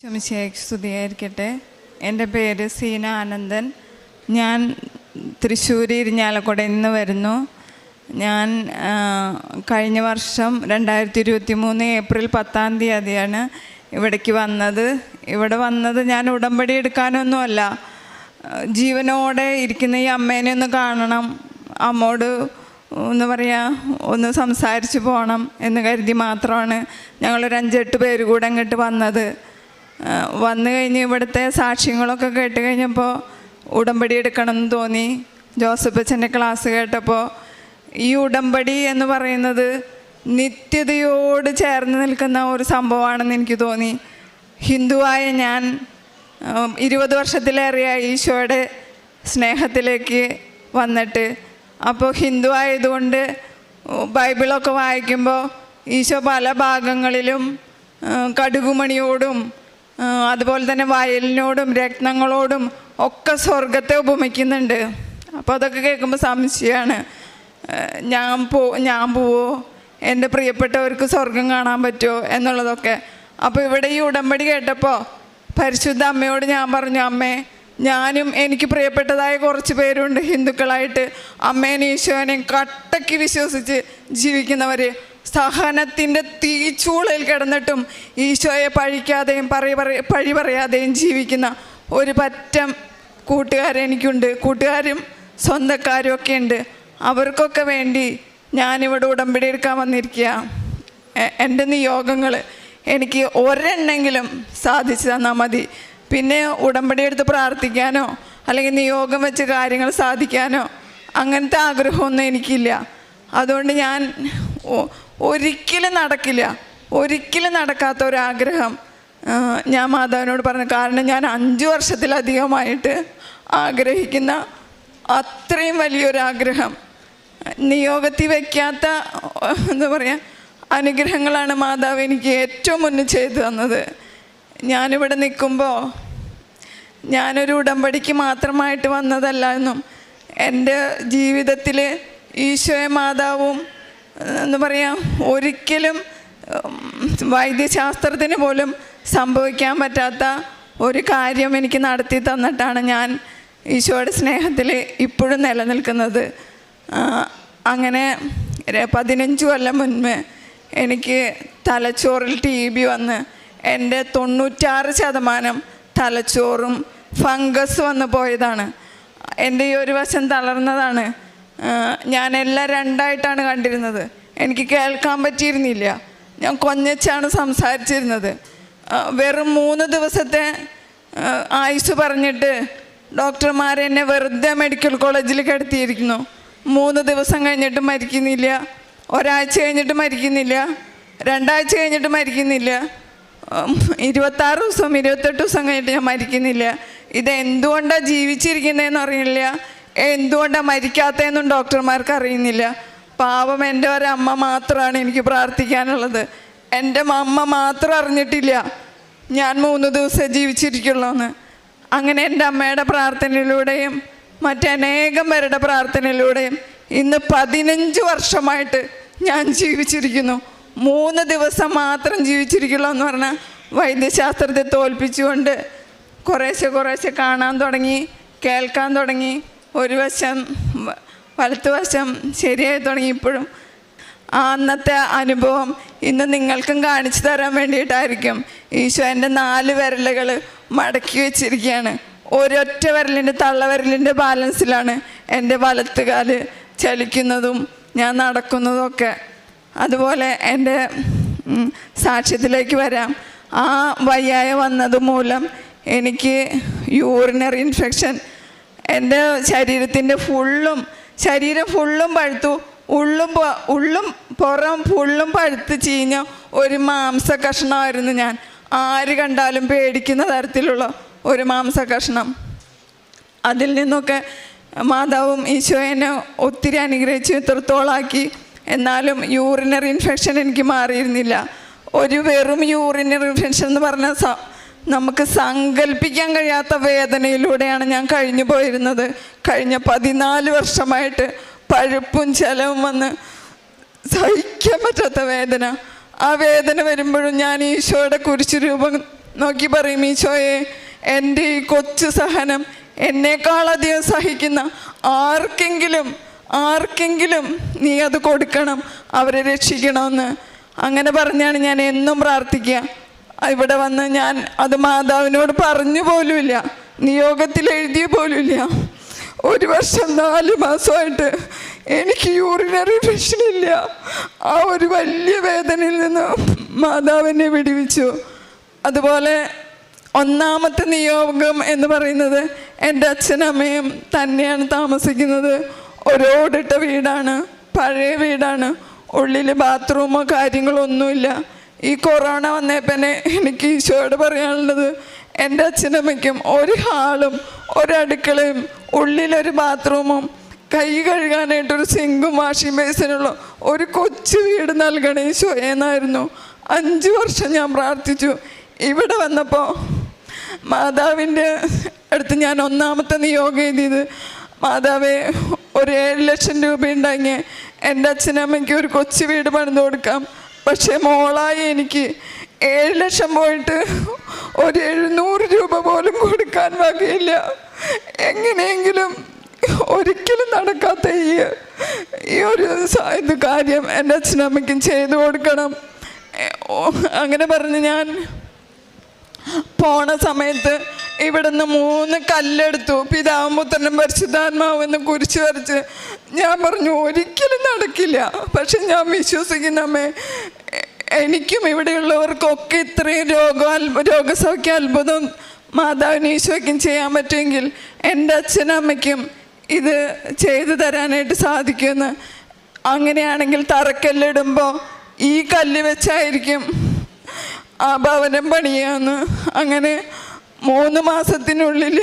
ശുമിശിഹായ്ക്ക് സ്തുതിയായിരിക്കട്ടെ. എൻ്റെ പേര് സീന ആനന്ദൻ. ഞാൻ തൃശ്ശൂർ ഇരിഞ്ഞാലക്കുടയിൽ നിന്ന് വരുന്നു. ഞാൻ കഴിഞ്ഞ വർഷം 2023 ഏപ്രിൽ 10 തീയതിയാണ് ഇവിടേക്ക് വന്നത്. ഇവിടെ വന്നത് ഞാൻ ഉടമ്പടി എടുക്കാനൊന്നുമല്ല, ജീവനോടെ ഇരിക്കുന്ന ഈ അമ്മേനെ ഒന്ന് കാണണം, അമ്മോട് ഒന്ന് ഒന്ന് സംസാരിച്ച് പോകണം എന്ന് കരുതി മാത്രമാണ് ഞങ്ങളൊരു 5-8 പേര് കൂടെ അങ്ങോട്ട് വന്നത്. വന്നു കഴിഞ്ഞ് ഇവിടുത്തെ സാക്ഷ്യങ്ങളൊക്കെ കേട്ട് കഴിഞ്ഞപ്പോൾ ഉടമ്പടി എടുക്കണമെന്ന് തോന്നി. ജോസഫ് അച്ഛൻ്റെ ക്ലാസ് കേട്ടപ്പോൾ ഈ ഉടമ്പടി എന്ന് പറയുന്നത് നിത്യതയോട് ചേർന്ന് നിൽക്കുന്ന ഒരു സംഭവമാണെന്ന് എനിക്ക് തോന്നി. ഹിന്ദുവായ ഞാൻ 20 വർഷത്തിലേറെയായി ഈശോയുടെ സ്നേഹത്തിലേക്ക് വന്നിട്ട്. അപ്പോൾ ഹിന്ദു ആയതുകൊണ്ട് ബൈബിളൊക്കെ വായിക്കുമ്പോൾ ഈശോ പല ഭാഗങ്ങളിലും കടുകുമണിയോടും അതുപോലെ തന്നെ വയലിനോടും രത്നങ്ങളോടും ഒക്കെ സ്വർഗത്തെ ഉപമിക്കുന്നുണ്ട്. അപ്പോൾ അതൊക്കെ കേൾക്കുമ്പോൾ സംശയമാണ്, ഞാൻ പോവോ, എൻ്റെ പ്രിയപ്പെട്ടവർക്ക് സ്വർഗം കാണാൻ പറ്റുമോ എന്നുള്ളതൊക്കെ. അപ്പോൾ ഇവിടെ ഈ ഉടമ്പടി കേട്ടപ്പോൾ പരിശുദ്ധ അമ്മയോട് ഞാൻ പറഞ്ഞു, അമ്മേ, ഞാനും എനിക്ക് പ്രിയപ്പെട്ടതായ കുറച്ച് പേരുണ്ട് ഹിന്ദുക്കളായിട്ട്, അമ്മേനെ ഈശോനെ കട്ടയ്ക്ക് വിശ്വസിച്ച് ജീവിക്കുന്നവർ, സഹനത്തിൻ്റെ തീച്ചൂളയിൽ കിടന്നിട്ടും ഈശോയെ പഴിക്കാതെയും പഴി പറയാതെയും ജീവിക്കുന്ന ഒരു പറ്റം കൂട്ടുകാരെനിക്കുണ്ട്. കൂട്ടുകാരും സ്വന്തക്കാരും ഒക്കെ ഉണ്ട്. അവർക്കൊക്കെ വേണ്ടി ഞാനിവിടെ ഉടമ്പടി എടുക്കാൻ വന്നിരിക്കുക. എൻ്റെ നിയോഗങ്ങൾ എനിക്ക് ഒരെണ്ണെങ്കിലും സാധിച്ചു തന്നാൽ മതി. പിന്നെ ഉടമ്പടി എടുത്ത് പ്രാർത്ഥിക്കാനോ അല്ലെങ്കിൽ നിയോഗം വെച്ച് കാര്യങ്ങൾ സാധിക്കാനോ അങ്ങനത്തെ ആഗ്രഹമൊന്നും എനിക്കില്ല. അതുകൊണ്ട് ഞാൻ ഒരിക്കലും നടക്കാത്ത ഒരാഗ്രഹം ഞാൻ മാതാവിനോട് പറഞ്ഞു. കാരണം ഞാൻ 5 വർഷത്തിലധികമായിട്ട് ആഗ്രഹിക്കുന്ന അത്രയും വലിയൊരാഗ്രഹം, നിയോഗത്തിൽ വയ്ക്കാത്ത അനുഗ്രഹങ്ങളാണ് മാതാവ് എനിക്ക് ഏറ്റവും മുന്നിൽ ചെയ്തു തന്നത്. ഞാനിവിടെ നിൽക്കുമ്പോൾ ഞാനൊരു ഉടമ്പടിക്ക് മാത്രമായിട്ട് വന്നതല്ല എന്നും എൻ്റെ ജീവിതത്തിൽ ഈശോയെ മാതാവും ഒരിക്കലും വൈദ്യശാസ്ത്രത്തിന് പോലും സംഭവിക്കാൻ പറ്റാത്ത ഒരു കാര്യം എനിക്ക് നടത്തി തന്നിട്ടാണ് ഞാൻ ഈശോയുടെ സ്നേഹത്തിൽ ഇപ്പോഴും നിലനിൽക്കുന്നത്. അങ്ങനെ 15 കൊല്ലം മുൻപ് എനിക്ക് തലച്ചോറിൽ TB വന്ന് എൻ്റെ 96% തലച്ചോറും ഫംഗസ് വന്ന് പോയതാണ്. എൻ്റെ ഈ ഒരു വശം തളർന്നതാണ്. ഞാനെല്ലാം 2ആയിട്ടാണ് കണ്ടിരുന്നത്. എനിക്ക് കേൾക്കാൻ പറ്റിയിരുന്നില്ല. ഞാൻ കൊഞ്ഞച്ചാണ് സംസാരിച്ചിരുന്നത്. വെറും 3 ദിവസത്തെ ആയുസ് പറഞ്ഞിട്ട് ഡോക്ടർമാരെന്നെ വെറുതെ മെഡിക്കൽ കോളേജിൽ കിടത്തിയിരിക്കുന്നു. 3 ദിവസം കഴിഞ്ഞിട്ട് മരിക്കുന്നില്ല, ഒരാഴ്ച കഴിഞ്ഞിട്ട് മരിക്കുന്നില്ല, 2 ആഴ്ച കഴിഞ്ഞിട്ട് മരിക്കുന്നില്ല, 26 ദിവസം 28 ദിവസം കഴിഞ്ഞിട്ട് ഞാൻ മരിക്കുന്നില്ല. ഇതെന്തുകൊണ്ടാണ് ജീവിച്ചിരിക്കുന്നതെന്ന് അറിയില്ല, എന്തുകൊണ്ടാണ് മരിക്കാത്തതെന്നും ഡോക്ടർമാർക്ക് അറിയുന്നില്ല. പാവം എൻ്റെ ഒരമ്മ മാത്രമാണ് എനിക്ക് പ്രാർത്ഥിക്കാനുള്ളത്. എൻ്റെ അമ്മ മാത്രം അറിഞ്ഞിട്ടില്ല ഞാൻ 3 ദിവസം ജീവിച്ചിരിക്കുള്ളൂ എന്ന്. അങ്ങനെ എൻ്റെ അമ്മയുടെ പ്രാർത്ഥനയിലൂടെയും മറ്റനേകം പേരുടെ പ്രാർത്ഥനയിലൂടെയും ഇന്ന് 15 വർഷമായിട്ട് ഞാൻ ജീവിച്ചിരിക്കുന്നു. 3 ദിവസം മാത്രം ജീവിച്ചിരിക്കുള്ളൂ എന്ന് പറഞ്ഞാൽ വൈദ്യശാസ്ത്രത്തെ തോൽപ്പിച്ചുകൊണ്ട് കുറേശ്ശെ കാണാൻ തുടങ്ങി, കേൾക്കാൻ തുടങ്ങി. ഒരു വശം വലത്തുവശം ശരിയായി തുടങ്ങി. ഇപ്പോഴും അന്നത്തെ അനുഭവം ഇന്ന് നിങ്ങൾക്കും കാണിച്ചു തരാൻ വേണ്ടിയിട്ടായിരിക്കും ഈശോ എൻ്റെ 4 വിരലുകൾ മടക്കി വെച്ചിരിക്കുകയാണ്. ഒരൊറ്റ വിരലിൻ്റെ തള്ളവിരലിൻ്റെ ബാലൻസിലാണ് എൻ്റെ വലത്തുകാല് ചലിക്കുന്നതും ഞാൻ നടക്കുന്നതുമൊക്കെ. അതുപോലെ എൻ്റെ സാക്ഷ്യത്തിലേക്ക് വരാം. ആ വയ്യായ വന്നത് മൂലം എനിക്ക് യൂറിനറി ഇൻഫെക്ഷൻ, എൻ്റെ ശരീരം ഫുള്ളും പഴുത്തു, ഉള്ളും പുറം ഫുള്ളും പഴുത്ത് ചീഞ്ഞ ഒരു മാംസ കഷ്ണമായിരുന്നു ഞാൻ. ആര് കണ്ടാലും പേടിക്കുന്ന തരത്തിലുള്ള ഒരു മാംസ കഷ്ണം. അതിൽ നിന്നൊക്കെ മാതാവും ഈശോയെ ഒത്തിരി അനുഗ്രഹിച്ച് ഇത്രത്തോളാക്കി. എന്നാലും യൂറിനറി ഇൻഫെക്ഷൻ എനിക്ക് മാറിയിരുന്നില്ല. ഒരു വെറും യൂറിനറി ഇൻഫെക്ഷൻ എന്ന് പറഞ്ഞാൽ നമുക്ക് സങ്കല്പിക്കാൻ കഴിയാത്ത വേദനയിലൂടെയാണ് ഞാൻ കഴിഞ്ഞു പോയിരുന്നത്. കഴിഞ്ഞ 14 വർഷമായിട്ട് പഴുപ്പും ചെലവും വന്ന് സഹിക്കാൻ പറ്റാത്ത വേദന. ആ വേദന വരുമ്പോഴും ഞാൻ ഈശോയുടെ കുരിശു രൂപം നോക്കി പറയും, ഈശോയെ എൻ്റെ ഈ കൊച്ചു സഹനം എന്നേക്കാളധികം സഹിക്കുന്ന ആർക്കെങ്കിലും നീ അത് കൊടുക്കണം, അവരെ രക്ഷിക്കണമെന്ന്. അങ്ങനെ പറഞ്ഞാണ് ഞാൻ എന്നും പ്രാർത്ഥിക്കുക. ഇവിടെ വന്ന് ഞാൻ അത് മാതാവിനോട് പറഞ്ഞു പോലുമില്ല, നിയോഗത്തിൽ എഴുതിയ പോലുമില്ല. 1 വർഷം 4 മാസമായിട്ട് എനിക്ക് യൂറിനറി പ്രശ്നമില്ല. ആ ഒരു വലിയ വേദനയിൽ നിന്ന് മാതാവിനെ വിടുവിച്ചു. അതുപോലെ 1ാമത്തെ നിയോഗം എന്ന് പറയുന്നത് എൻ്റെ അച്ഛനമ്മയും തന്നെയാണ് താമസിക്കുന്നത്. ഓടിട്ട വീടാണ്, പഴയ വീടാണ്, ഉള്ളിൽ ബാത്റൂമോ കാര്യങ്ങളോ ഒന്നുമില്ല. ഈ കൊറോണ വന്നേപ്പന്നെ എനിക്ക് ഈശോയോട് പറയാനുള്ളത്, എൻ്റെ അച്ഛനമ്മയ്ക്കും ഒരു ഹാളും ഒരടുക്കളയും ഉള്ളിലൊരു ബാത്റൂമും കൈ കഴുകാനായിട്ടൊരു സിങ്കും വാഷിംഗ് ബേസിനുള്ള ഒരു കൊച്ചു വീട് നൽകണേ ഈശോ എന്നായിരുന്നു. 5 വർഷം ഞാൻ പ്രാർത്ഥിച്ചു. ഇവിടെ വന്നപ്പോൾ മാതാവിൻ്റെ അടുത്ത് ഞാൻ 1ാമത്തെ നിയോഗം എഴുതിയത്, മാതാവേ ഒരു 7 ലക്ഷം രൂപ ഉണ്ടെങ്കിൽ എൻ്റെ അച്ഛനമ്മയ്ക്ക് ഒരു കൊച്ചു വീട് പണിത് കൊടുക്കാം. പക്ഷേ മോളായി എനിക്ക് 7 ലക്ഷം പോയിട്ട് ഒരു 700 രൂപ പോലും കൊടുക്കാൻ വകയില്ല. എങ്ങനെയെങ്കിലും ഒരിക്കലും നടക്കാത്ത ഈ ഒരു ഇത് കാര്യം എൻ്റെ അച്ഛനമ്മയ്ക്കും ചെയ്തു കൊടുക്കണം. അങ്ങനെ പറഞ്ഞ് ഞാൻ പോണ സമയത്ത് ഇവിടുന്ന് 3 കല്ലെടുത്തു, പിതാവും പുത്രനും പരിശുദ്ധാത്മാവും എന്ന് കുരിശ് വരച്ച്. ഞാൻ പറഞ്ഞു ഒരിക്കലും നടക്കില്ല, പക്ഷെ ഞാൻ വിശ്വസിക്കുന്ന അമ്മേ, എനിക്കും ഇവിടെയുള്ളവർക്കൊക്കെ ഇത്രയും രോഗസൗഖ്യ അത്ഭുതം മാതാവിന് ഈശോയ്ക്കും ചെയ്യാൻ പറ്റുമെങ്കിൽ എൻ്റെ അച്ഛനമ്മയ്ക്കും ഇത് ചെയ്തു തരാനായിട്ട് സാധിക്കുമെന്ന്. അങ്ങനെയാണെങ്കിൽ തറക്കല്ലിടുമ്പോൾ ഈ കല്ല് വെച്ചായിരിക്കും ആ ഭവനം പണിയാന്ന്. അങ്ങനെ 3 മാസത്തിനുള്ളിൽ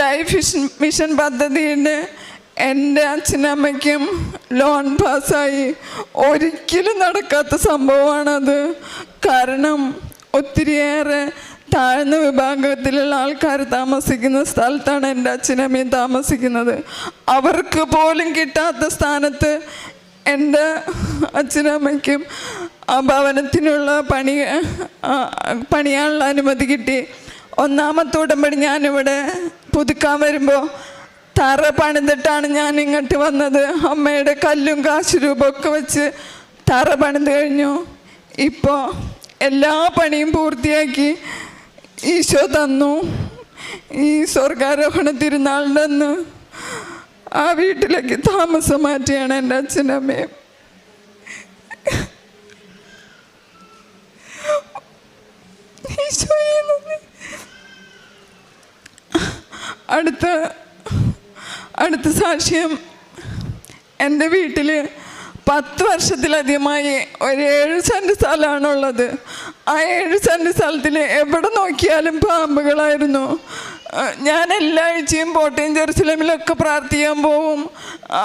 ലൈഫ് മിഷൻ പദ്ധതിയുടെ എൻ്റെ അച്ഛനമ്മയ്ക്കും ലോൺ പാസ്സായി. ഒരിക്കലും നടക്കാത്ത സംഭവമാണത്. കാരണം ഒത്തിരിയേറെ താഴ്ന്ന വിഭാഗത്തിലുള്ള ആൾക്കാർ താമസിക്കുന്ന സ്ഥലത്താണ് എൻ്റെ അച്ഛനമ്മയും താമസിക്കുന്നത്. അവർക്ക് പോലും കിട്ടാത്ത സ്ഥാനത്ത് എൻ്റെ അച്ഛനമ്മയ്ക്കും ആ ഭവനത്തിനുള്ള പണിയാനുള്ള അനുമതി കിട്ടി. 1ാമത്തെ ഉടമ്പടി ഞാനിവിടെ പുതുക്കാൻ വരുമ്പോൾ തറ പണിതിട്ടാണ് ഞാൻ ഇങ്ങോട്ട് വന്നത്. അമ്മയുടെ കല്ലും കാശ് രൂപമൊക്കെ വെച്ച് തറ പണിത് കഴിഞ്ഞു. ഇപ്പോൾ എല്ലാ പണിയും പൂർത്തിയാക്കി ഈശോ തന്നു. ഈ സ്വർഗാരോഹണ തിരുനാളിൻ്റെ അന്ന് ആ വീട്ടിലേക്ക് താമസം മാറ്റിയാണ് എൻ്റെ അച്ഛനമ്മയും. അടുത്ത സാക്ഷ്യം, എൻ്റെ വീട്ടിൽ 10 വർഷത്തിലധികമായി ഒരു 7 സെൻറ്റ് സ്ഥലമാണുള്ളത്. ആ 7 സെൻറ്റ് സ്ഥലത്തിൽ എവിടെ നോക്കിയാലും പാമ്പുകളായിരുന്നു. ഞാൻ എല്ലാ ആഴ്ചയും കോട്ടയം ജെറുസലേമിലൊക്കെ പ്രാർത്ഥിക്കാൻ പോവും.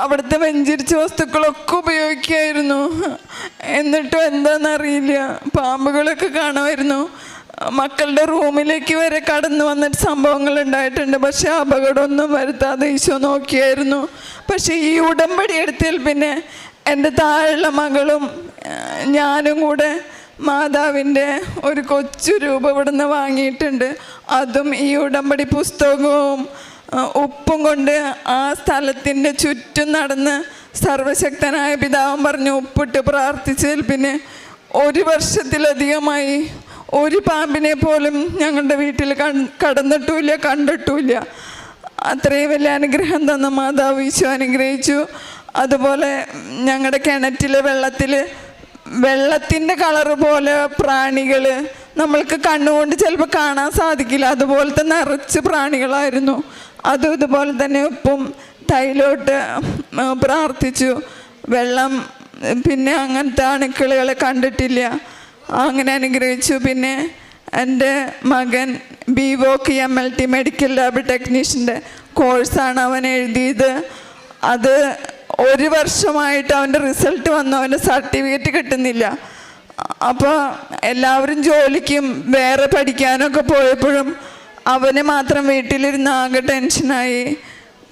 അവിടുത്തെ വെഞ്ചരിച്ച വസ്തുക്കളൊക്കെ ഉപയോഗിക്കുമായിരുന്നു. എന്നിട്ടും എന്താണെന്നറിയില്ല, പാമ്പുകളൊക്കെ കാണുമായിരുന്നു. മക്കളുടെ റൂമിലേക്ക് വരെ കടന്നു വന്നിട്ട് സംഭവങ്ങൾ ഉണ്ടായിട്ടുണ്ട്. പക്ഷെ അപകടമൊന്നും വരുത്താതെ ഈശോ നോക്കിയായിരുന്നു. പക്ഷെ ഈ ഉടമ്പടി എടുത്തതിൽ പിന്നെ എൻ്റെ താഴെയുള്ള മകളും ഞാനും കൂടെ മാതാവിൻ്റെ ഒരു കൊച്ചു രൂപം ഇവിടുന്ന് വാങ്ങിയിട്ടുണ്ട്. അതും ഈ ഉടമ്പടി പുസ്തകവും ഉപ്പും കൊണ്ട് ആ സ്ഥലത്തിൻ്റെ ചുറ്റും നടന്ന് സർവശക്തനായ പിതാവും പറഞ്ഞു ഉപ്പിട്ട് പ്രാർത്ഥിച്ചതിൽ പിന്നെ 1 വർഷത്തിലധികമായി ഒരു പാമ്പിനെ പോലും ഞങ്ങളുടെ വീട്ടിൽ കടന്നിട്ടുമില്ല, കണ്ടിട്ടുമില്ല. അത്രയും വലിയ അനുഗ്രഹം തന്ന മാതാവ് ഈശോ അനുഗ്രഹിച്ചു. അതുപോലെ ഞങ്ങളുടെ കിണറ്റിലെ വെള്ളത്തിൻ്റെ കളറ് പോലെ പ്രാണികൾ നമ്മൾക്ക് കണ്ണുകൊണ്ട് ചിലപ്പോൾ കാണാൻ സാധിക്കില്ല, അതുപോലത്തെ നിറച്ച് പ്രാണികളായിരുന്നു. അതും ഇതുപോലെ തന്നെ ഉപ്പും തൈലോട്ട് പ്രാർത്ഥിച്ചു. വെള്ളം പിന്നെ അങ്ങനത്തെ അണുക്കളുകളെ കണ്ടിട്ടില്ല, അങ്ങനെ അനുഗ്രഹിച്ചു. പിന്നെ എൻ്റെ മകൻ BVOC MLT മെഡിക്കൽ ലാബ് ടെക്നീഷ്യൻ്റെ കോഴ്സാണ് അവൻ എഴുതിയത്. അത് 1 വർഷമായിട്ട് അവൻ്റെ റിസൾട്ട് വന്നു, അവൻ്റെ സർട്ടിഫിക്കറ്റ് കിട്ടുന്നില്ല. അപ്പോൾ എല്ലാവരും ജോലിക്കും വേറെ പഠിക്കാനൊക്കെ പോയപ്പോഴും അവന് മാത്രം വീട്ടിലിരുന്ന് ആകെ ടെൻഷനായി.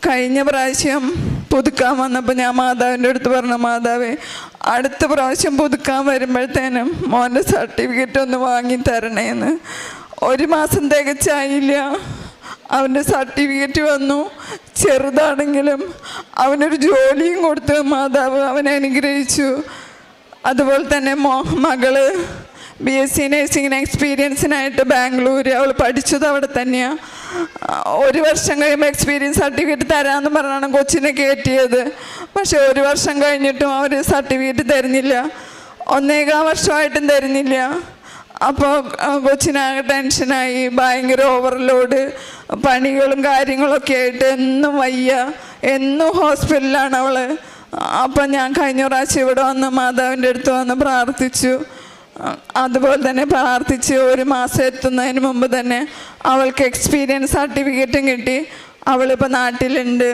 കഴിഞ്ഞ പ്രാവശ്യം പുതുക്കാൻ വന്നപ്പോൾ ഞാൻ മാതാവിൻ്റെ അടുത്ത് പറഞ്ഞു, മാതാവേ അടുത്ത പ്രാവശ്യം പുതുക്കാൻ വരുമ്പോഴത്തേനും മോൻ്റെ സർട്ടിഫിക്കറ്റ് ഒന്ന് വാങ്ങി തരണേന്ന്. 1 മാസം തികച്ചായില്ല, അവൻ്റെ സർട്ടിഫിക്കറ്റ് വന്നു. ചെറുതാണെങ്കിലും അവനൊരു ജോലിയും കൊടുത്ത് മാതാവ് അവനെ അനുഗ്രഹിച്ചു. അതുപോലെ തന്നെ മകള് BSc നഴ്സിങ്ങിന് എക്സ്പീരിയൻസിനായിട്ട് ബാംഗ്ലൂർ, അവൾ പഠിച്ചത് അവിടെ തന്നെയാണ്. 1 വർഷം കഴിയുമ്പോൾ എക്സ്പീരിയൻസ് സർട്ടിഫിക്കറ്റ് തരാമെന്ന് പറഞ്ഞാണ് കൊച്ചിനെ കയറ്റിയത്. പക്ഷെ 1 വർഷം കഴിഞ്ഞിട്ടും അവർ സർട്ടിഫിക്കറ്റ് തരുന്നില്ല, 1.25 വർഷമായിട്ടും തരുന്നില്ല. അപ്പോൾ കൊച്ചിനാകെ ടെൻഷനായി, ഭയങ്കര ഓവർലോഡ്, പണികളും കാര്യങ്ങളൊക്കെ ആയിട്ട് എന്നും വയ്യ, എന്നും ഹോസ്പിറ്റലിലാണ് അവൾ. അപ്പം ഞാൻ കഴിഞ്ഞ പ്രാവശ്യം ഇവിടെ വന്ന് മാതാവിൻ്റെ അടുത്ത് വന്ന് പ്രാർത്ഥിച്ചു. അതുപോലെ തന്നെ പ്രാർത്ഥിച്ച് 1 മാസം എത്തുന്നതിന് മുമ്പ് തന്നെ അവൾക്ക് എക്സ്പീരിയൻസ് സർട്ടിഫിക്കറ്റും കിട്ടി. അവളിപ്പോൾ നാട്ടിലുണ്ട്.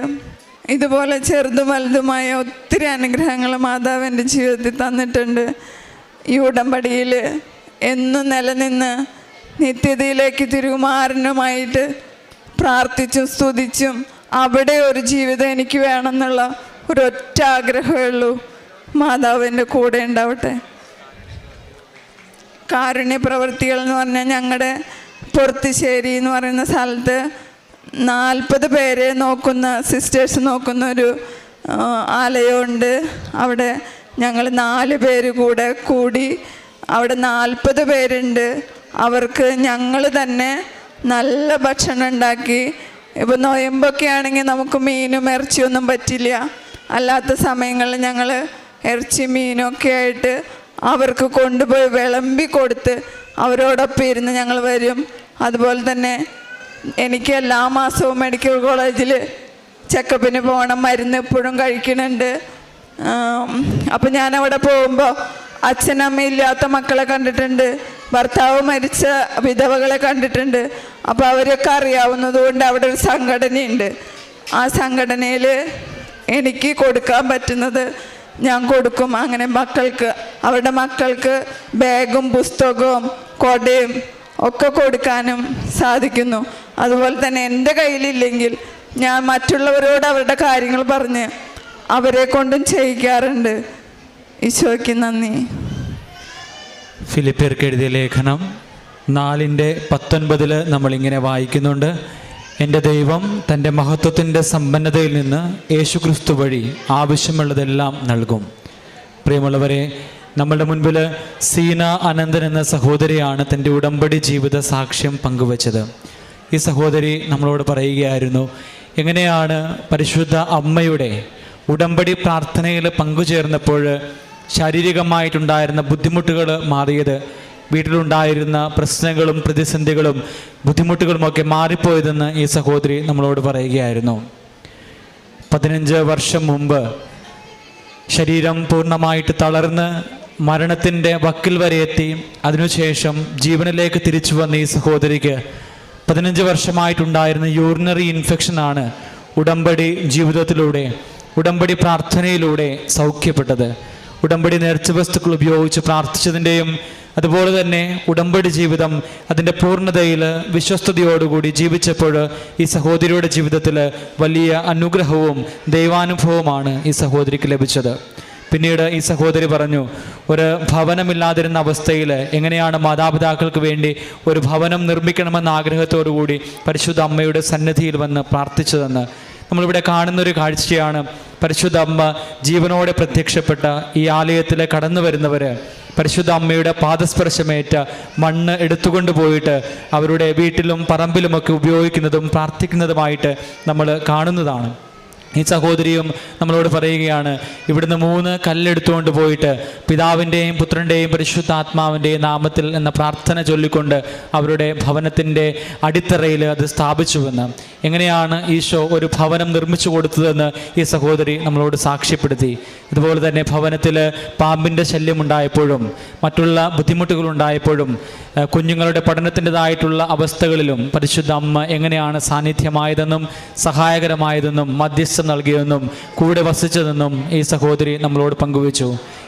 ഇതുപോലെ ചെറുതും വലുതുമായ ഒത്തിരി അനുഗ്രഹങ്ങൾ മാതാവ് എൻ്റെ ജീവിതത്തിൽ തന്നിട്ടുണ്ട്. ഈ ഉടമ്പടിയിൽ എന്നും നിലനിന്ന് നിത്യതയിലേക്ക് തിരുകുമാരനുമായിട്ട് പ്രാർത്ഥിച്ചും സ്തുതിച്ചും അവിടെ ഒരു ജീവിതം എനിക്ക് വേണമെന്നുള്ള ഒരൊറ്റ ആഗ്രഹമേ ഉള്ളൂ. മാതാവ് എൻ്റെ കൂടെ ഉണ്ടാവട്ടെ. കാരുണ്യ പ്രവൃത്തികൾ എന്ന് പറഞ്ഞാൽ ഞങ്ങളുടെ പൊറത്തുശ്ശേരി എന്ന് പറയുന്ന സ്ഥലത്ത് 40 പേരെ നോക്കുന്ന സിസ്റ്റേഴ്സ് നോക്കുന്ന ഒരു ആലയമുണ്ട്. അവിടെ ഞങ്ങൾ 4 പേര് കൂടി അവിടെ 40 പേരുണ്ട്. അവർക്ക് ഞങ്ങൾ തന്നെ നല്ല ഭക്ഷണം ഉണ്ടാക്കി. ഇപ്പോൾ നൊയമ്പൊക്കെ ആണെങ്കിൽ നമുക്ക് മീനും ഇറച്ചിയൊന്നും പറ്റില്ല. അല്ലാത്ത സമയങ്ങളിൽ ഞങ്ങൾ ഇറച്ചി മീനൊക്കെ ആയിട്ട് അവർക്ക് കൊണ്ടുപോയി വിളമ്പി കൊടുത്ത് അവരോടൊപ്പം ഇരുന്ന് ഞങ്ങൾ വരും. അതുപോലെ തന്നെ എനിക്ക് എല്ലാ മാസവും മെഡിക്കൽ കോളേജിൽ ചെക്കപ്പിന് പോകണം, മരുന്ന് എപ്പോഴും കഴിക്കുന്നുണ്ട്. അപ്പം ഞാനവിടെ പോകുമ്പോൾ അച്ഛനമ്മയില്ലാത്ത മക്കളെ കണ്ടിട്ടുണ്ട്, ഭർത്താവ് മരിച്ച വിധവകളെ കണ്ടിട്ടുണ്ട്. അപ്പോൾ അവരൊക്കെ അറിയാവുന്നതുകൊണ്ട് അവിടെ ഒരു സംഘടനയുണ്ട്. ആ സംഘടനയിൽ എനിക്ക് കൊടുക്കാൻ പറ്റുന്നത് ഞാൻ കൊടുക്കും. അങ്ങനെ അവരുടെ മക്കൾക്ക് ബാഗും പുസ്തകവും കൊടയും ഒക്കെ കൊടുക്കാനും സാധിക്കുന്നു. അതുപോലെ തന്നെ എൻ്റെ കയ്യിലില്ലെങ്കിൽ ഞാൻ മറ്റുള്ളവരോട് അവരുടെ കാര്യങ്ങൾ പറഞ്ഞ് അവരെ കൊണ്ടും ചെയ്യിക്കാറുണ്ട്. ഈശോയ്ക്ക് നന്ദി. ഫിലിപ്പിയർക്ക് എഴുതിയ ലേഖനം 4:19 നമ്മളിങ്ങനെ വായിക്കുന്നുണ്ട്: എൻ്റെ ദൈവം തൻ്റെ മഹത്വത്തിൻ്റെ സമ്പന്നതയിൽ നിന്ന് യേശുക്രിസ്തു വഴി ആവശ്യമുള്ളതെല്ലാം നൽകും. പ്രിയമുള്ളവരെ, നമ്മളുടെ മുൻപിൽ സീന അനന്തൻ എന്ന സഹോദരിയാണ് തൻ്റെ ഉടമ്പടി ജീവിത സാക്ഷ്യം പങ്കുവച്ചത്. ഈ സഹോദരി നമ്മളോട് പറയുകയായിരുന്നു എങ്ങനെയാണ് പരിശുദ്ധ അമ്മയുടെ ഉടമ്പടി പ്രാർത്ഥനയിൽ പങ്കുചേർന്നപ്പോൾ ശാരീരികമായിട്ടുണ്ടായിരുന്ന ബുദ്ധിമുട്ടുകൾ മാറിയത്, വീട്ടിലുണ്ടായിരുന്ന പ്രശ്നങ്ങളും പ്രതിസന്ധികളും ബുദ്ധിമുട്ടുകളുമൊക്കെ മാറിപ്പോയതെന്ന് ഈ സഹോദരി നമ്മളോട് പറയുകയായിരുന്നു. 15 വർഷം മുമ്പ് ശരീരം പൂർണ്ണമായിട്ട് തളർന്ന് മരണത്തിൻ്റെ വക്കിൽ വരെ എത്തി. അതിനുശേഷം ജീവനിലേക്ക് തിരിച്ചു വന്ന ഈ സഹോദരിക്ക് 15 വർഷമായിട്ടുണ്ടായിരുന്ന യൂറിനറി ഇൻഫെക്ഷനാണ് ഉടമ്പടി ജീവിതത്തിലൂടെ, ഉടമ്പടി പ്രാർത്ഥനയിലൂടെ സൗഖ്യപ്പെട്ടത്. ഉടമ്പടി നേർച്ച വസ്തുക്കൾ ഉപയോഗിച്ച് പ്രാർത്ഥിച്ചതിൻ്റെയും അതുപോലെ തന്നെ ഉടമ്പടി ജീവിതം അതിൻ്റെ പൂർണ്ണതയിൽ വിശ്വസ്തയോടുകൂടി ജീവിച്ചപ്പോൾ ഈ സഹോദരിയുടെ ജീവിതത്തിൽ വലിയ അനുഗ്രഹവും ദൈവാനുഭവമാണ് ഈ സഹോദരിക്ക് ലഭിച്ചത്. പിന്നീട് ഈ സഹോദരി പറഞ്ഞു, ഒരു ഭവനമില്ലാതിരുന്ന അവസ്ഥയിൽ എങ്ങനെയാണ് മാതാപിതാക്കൾക്ക് വേണ്ടി ഒരു ഭവനം നിർമ്മിക്കണമെന്ന ആഗ്രഹത്തോടു കൂടി പരിശുദ്ധ അമ്മയുടെ സന്നിധിയിൽ വന്ന് പ്രാർത്ഥിച്ചതെന്ന്. നമ്മളിവിടെ കാണുന്നൊരു കാഴ്ചയാണ് പരിശുദ്ധ അമ്മ ജീവനോടെ പ്രത്യക്ഷപ്പെട്ട ഈ ആലയത്തിൽ കടന്നു വരുന്നവർ പരിശുദ്ധ അമ്മയുടെ പാദസ്പർശമേറ്റ മണ്ണ് എടുത്തുകൊണ്ട് പോയിട്ട് അവരുടെ വീട്ടിലും പറമ്പിലുമൊക്കെ ഉപയോഗിക്കുന്നതും പ്രാർത്ഥിക്കുന്നതുമായിട്ട് നമ്മൾ കാണുന്നതാണ്. ഈ സഹോദരിയും നമ്മളോട് പറയുകയാണ്, ഇവിടുന്ന് 3 കല്ലെടുത്തുകൊണ്ട് പോയിട്ട് പിതാവിൻ്റെയും പുത്രൻ്റെയും പരിശുദ്ധാത്മാവിൻ്റെയും നാമത്തിൽ എന്ന പ്രാർത്ഥന ചൊല്ലിക്കൊണ്ട് അവരുടെ ഭവനത്തിൻ്റെ അടിത്തറയിൽ അത് സ്ഥാപിച്ചുവെന്ന്. എങ്ങനെയാണ് ഈശോ ഒരു ഭവനം നിർമ്മിച്ചു കൊടുത്തതെന്ന് ഈ സഹോദരി നമ്മളോട് സാക്ഷ്യപ്പെടുത്തി. അതുപോലെ തന്നെ ഭവനത്തിൽ പാമ്പിൻ്റെ ശല്യമുണ്ടായപ്പോഴും മറ്റുള്ള ബുദ്ധിമുട്ടുകളുണ്ടായപ്പോഴും കുഞ്ഞുങ്ങളുടെ പഠനത്തിൻ്റെതായിട്ടുള്ള അവസ്ഥകളിലും പരിശുദ്ധ അമ്മ എങ്ങനെയാണ് സാന്നിധ്യമായതെന്നും സഹായകരമായതെന്നും മധ്യസ്ഥം നൽകിയതെന്നും കൂടെ വസിച്ചതെന്നും ഈ സഹോദരി നമ്മളോട് പങ്കുവച്ചു.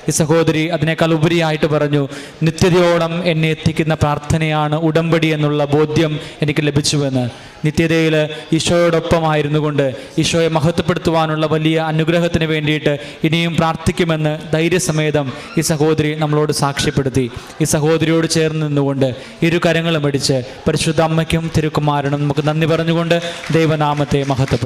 ഈ സഹോദരി അതിനേക്കാൾ ഉപരിയായിട്ട് പറഞ്ഞു, നിത്യതയോളം എന്നെ എത്തിക്കുന്ന പ്രാർത്ഥനയാണ് ഉടമ്പടി എന്നുള്ള ബോധ്യം എനിക്ക് ലഭിച്ചുവെന്ന്. നിത്യതയിൽ ഈശോയോടൊപ്പമായിരുന്നു കൊണ്ട് ഈശോയെ മഹത്വപ്പെടുത്തുവാനുള്ള വലിയ അനുഗ്രഹത്തിന് വേണ്ടിയിട്ട് ഇനിയും പ്രാർത്ഥിക്കുമെന്ന് ധൈര്യസമേതം ഈ സഹോദരി നമ്മളോട് സാക്ഷ്യപ്പെടുത്തി. ഈ സഹോദരിയോട് ചേർന്ന് നിന്നുകൊണ്ട് ഇരു കരങ്ങളും അടിച്ച് പരിശുദ്ധ അമ്മയ്ക്കും തിരുക്കുമാരനും നമുക്ക് നന്ദി പറഞ്ഞുകൊണ്ട് ദൈവനാമത്തെ മഹത്വപ്പെടുത്തും.